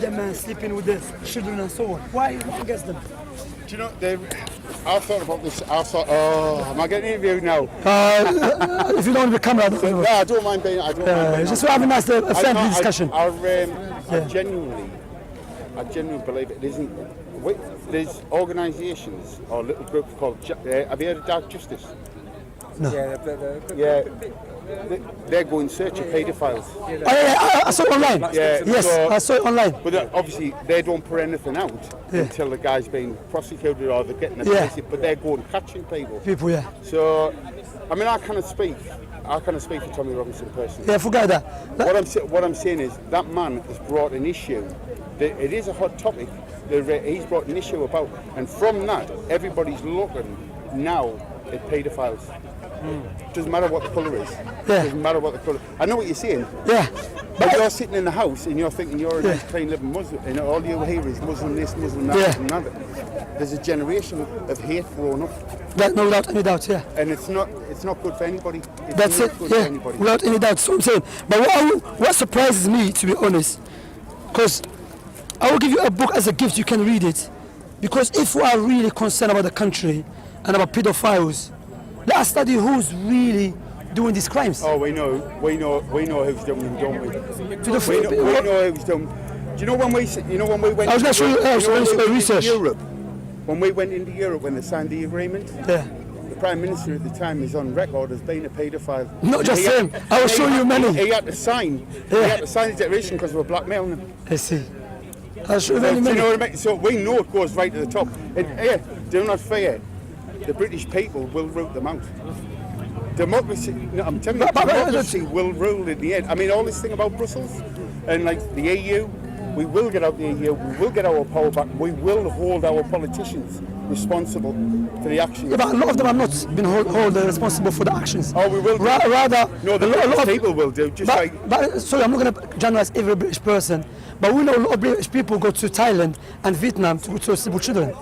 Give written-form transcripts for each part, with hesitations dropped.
the man sleeping with the children and so on. Why against them? Do you know, I've thought about this. I've thought, am I getting interviewed now? If you don't want to be camera, no, I don't mind being. I don't mind being. Just to have a nice, friendly discussion. I genuinely believe it isn't. There's organisations or little groups called. Have you heard of Dark Justice? No. They're going in search of paedophiles. I saw it online. Yes, I saw it online. But obviously they don't put anything out until the guy's being prosecuted or they're getting arrested. But they're going catching people. So, I mean, I kind of speak for Tommy Robinson personally. Yeah, forget that. What I'm saying is that man has brought an issue. It is a hot topic. He's brought an issue about, and from that, everybody's looking now at paedophiles. Doesn't matter what the colour is. Doesn't matter what the colour. I know what you're saying. Yeah. But you're sitting in the house and you're thinking you're a plain living Muslim, and all you hear is Muslim this, Muslim that, Muslim that. There's a generation of hate growing up. No doubt, any doubt, yeah. And it's not good for anybody. That's it, yeah. Without any doubt, that's what I'm saying. But what surprises me, to be honest, because I will give you a book as a gift, you can read it. Because if we are really concerned about the country and about pedophiles, let us study who's really doing these crimes. Oh, we know who's doing them, don't we? We know who's done. Do you know when we went? I was going to show you research. Europe. When we went into Europe, when they signed the agreement, the Prime Minister at the time is on record as being a paedophile. Not just him. I will show you many. He had to sign. He had to sign his declaration because we were blackmailing him. I see. I'll show you many. You know what I mean? So we know it goes right to the top. And do not fear. The British people will root them out. Democracy, I'm telling you, democracy will rule in the end. I mean, all this thing about Brussels and like the EU, we will get out the EU, we will get our power back, we will hold our politicians responsible for the actions. Yeah, but a lot of them are not being held responsible for the actions. Oh, we will. Rather, no, a lot of people will do. Sorry, I'm not going to generalize every British person, but we know a lot of British people go to Thailand and Vietnam to see children.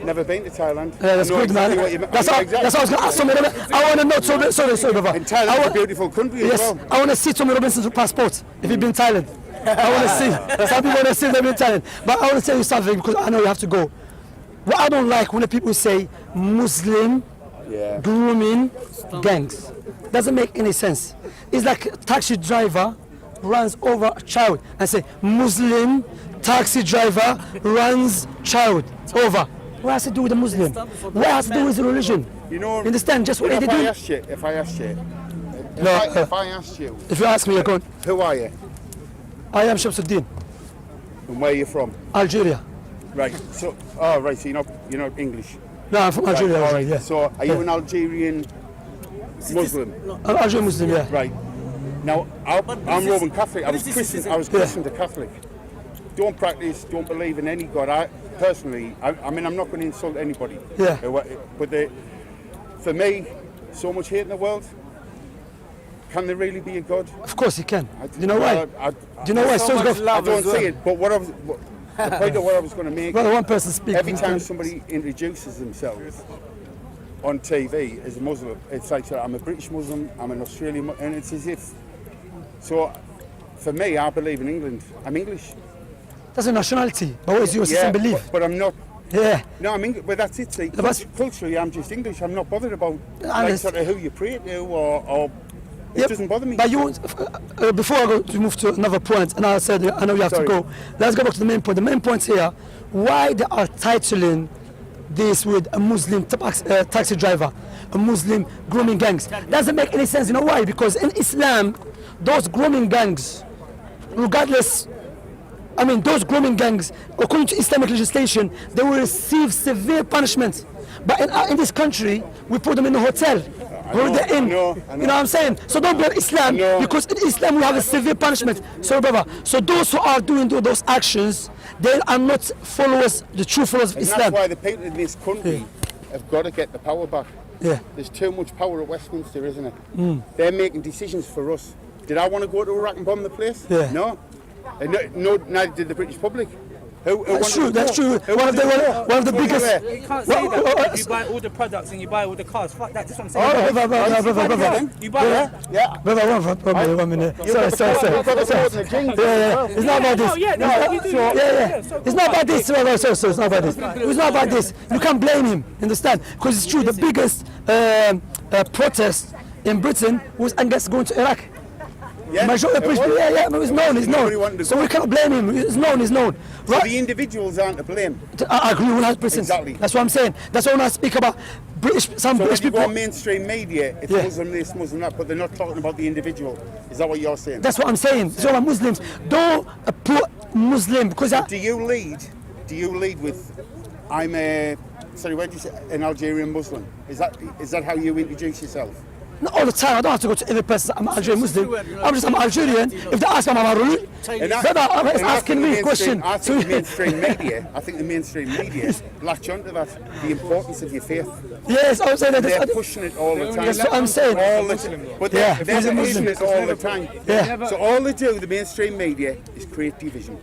Never been to Thailand. That's good, man. That's how I was going to ask Tommy Robinson. I want to know, sorry, brother. And Thailand's a beautiful country as well. I want to see Tommy Robinson's passport if he's been to Thailand. I want to see. Some people want to see them in Thailand. But I want to tell you something because I know you have to go. What I don't like when the people say Muslim grooming gangs. Doesn't make any sense. It's like a taxi driver runs over a child and say Muslim taxi driver runs child over. What has to do with the Muslim? What has to do with the religion? You understand just what they do? If I asked you, if you ask me, you're going. Who are you? I am Shamsuddin. And where are you from? Algeria. Right. So, so you're not English. No, I'm from Algeria. Right, all right. Yeah. So, are you an Algerian Muslim? I'm Algerian Muslim, yeah. Right. Now, I'm Roman Catholic. I was christened a Catholic. Don't practice, don't believe in any God. Personally, I mean, I'm not going to insult anybody. Yeah. But for me, so much hate in the world. Can there really be a God? Of course he can. Do you know why? Do you know why? So I don't see it. But the point of what I was going to make. Well, one person speaks. Every time somebody introduces themselves on TV as a Muslim, it's like, I'm a British Muslim, I'm an Australian Muslim, and it's as if. So, for me, I believe in England. I'm English. That's a nationality, but what is your system belief? But I'm not. Yeah. No, I'm English, but that's it. See, culturally, I'm just English. I'm not bothered about who you pray to or it doesn't bother me. But you, before I go to move to another point, and I said I know you have to go. Let's go back to the main point. The main point here: why they are titling this with a Muslim taxi driver, a Muslim grooming gangs? Doesn't make any sense. You know why? Because in Islam, those grooming gangs, regardless. I mean, those grooming gangs, according to Islamic legislation, they will receive severe punishment. But in this country, we put them in a hotel, or the inn. You know what I'm saying? So don't blame Islam, because in Islam we have a severe punishment. So, brother, so those who are doing those actions, they are not followers, the true followers of Islam. That's why the people in this country have got to get the power back. Yeah. There's too much power at Westminster, isn't it? They're making decisions for us. Did I want to go to Iraq and bomb the place? Yeah. No. No, neither did the British public. That's true. That's true. One of the biggest. You can't say that. You buy all the products and you buy all the cars. Fuck that. That's what I'm saying. Oh, brother. You buy that? Yeah. Brother, 1 minute. Sorry. Yeah. It's not about this. It's not about this. So it's not about this. It's not about this. You can't blame him. Understand? Because it's true. The biggest protest in Britain was against going to Iraq. Yeah, it's known. So we cannot blame him. It's known. So Right? the individuals aren't to blame. I agree 100%. Exactly. That's what I'm saying. That's why when I speak about British So British if you go people. on mainstream media, it's Muslim this, Muslim that, but they're not talking about the individual. Is that what you're saying? That's what I'm saying. So about Muslims, don't put Muslim because Do you lead with, I'm a, sorry, what did you say, an Algerian Muslim? Is that how you introduce yourself? not all the time. I don't have to go to every person. I'm Algerian Muslim. I'm Algerian. If they ask me, I'm Maruni. It's asking me a question. I think the mainstream media latch onto that, the importance of your faith. Yes, I'm saying that. They're pushing it all the time. That's what I'm saying. But they're pushing it all the time. Yeah. So all they do, the mainstream media, is create division.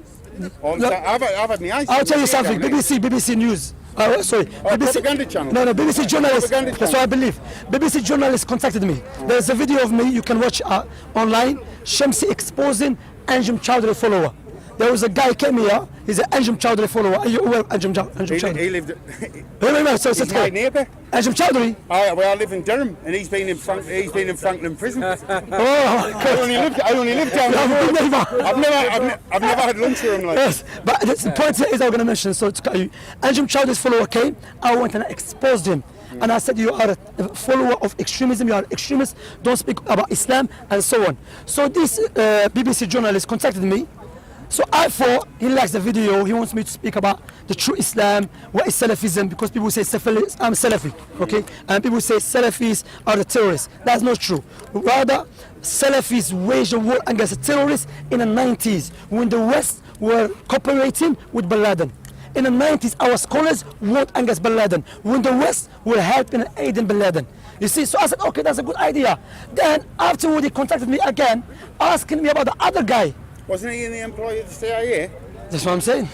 All the time. I've had my eyes. I'll tell you something. BBC News. Sorry, BBC propaganda channel. No, BBC journalist. Propaganda That's what I believe. BBC journalist contacted me. There's a video of me. You can watch online. Shamsi exposing Anjem Chowdhury follower. There was a guy came here. He's an Anjem Chowdhury follower. Are you aware of Anjem Chowdhury? He lived. He's my neighbour. Anjem Chowdhury. I live in Durham, and he's been in Franklin prison. I Oh, only lived down there. I've never had lunch with him like. Yes, but the point is I'm going to mention. So to cut you, Anjem Chowdhury's follower came. I went and I exposed him, and I said you are a follower of extremism. You are an extremist. Don't speak about Islam and so on. So this BBC journalist contacted me. So I thought he likes the video. He wants me to speak about the true Islam, what is Salafism, because people say I'm Salafi, okay? And people say Salafis are the terrorists. That's not true. Rather, Salafis waged a war against the terrorists in the 90s when the West were cooperating with Bin Laden. In the 90s, our scholars warned against Bin Laden when the West were helping and aiding Bin Laden. You see, so I said, okay, that's a good idea. Then afterward, he contacted me again, asking me about the other guy. Wasn't he in the employ of the CIA? That's what I'm saying.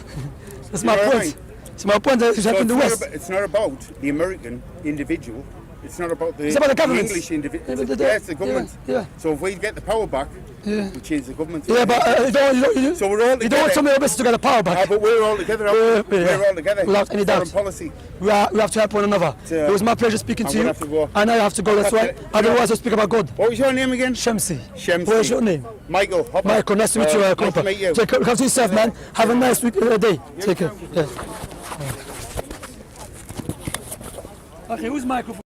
That's my point. It's my point that it's happened in the West. It's not about the American individual. It's not about the, It's about the government. English individual. Yeah, It's the government. Yeah. So if we get the power back, we change the government. Yeah, but So we're all you together. don't want somebody else to get the power back. But we're all together. We're all together. Without any doubt. Foreign policy. We have to help one another. It was my pleasure speaking to you. have to go. I know you have to go, that's why. Otherwise, I'll speak about God. What was your name again? Shamsi. Shamsi. What is your name? Michael. Michael, nice to meet you. Nice to meet you. Take care. Look after yourself, man. Have a nice week, day. Take care. Yeah. Okay, who's Michael?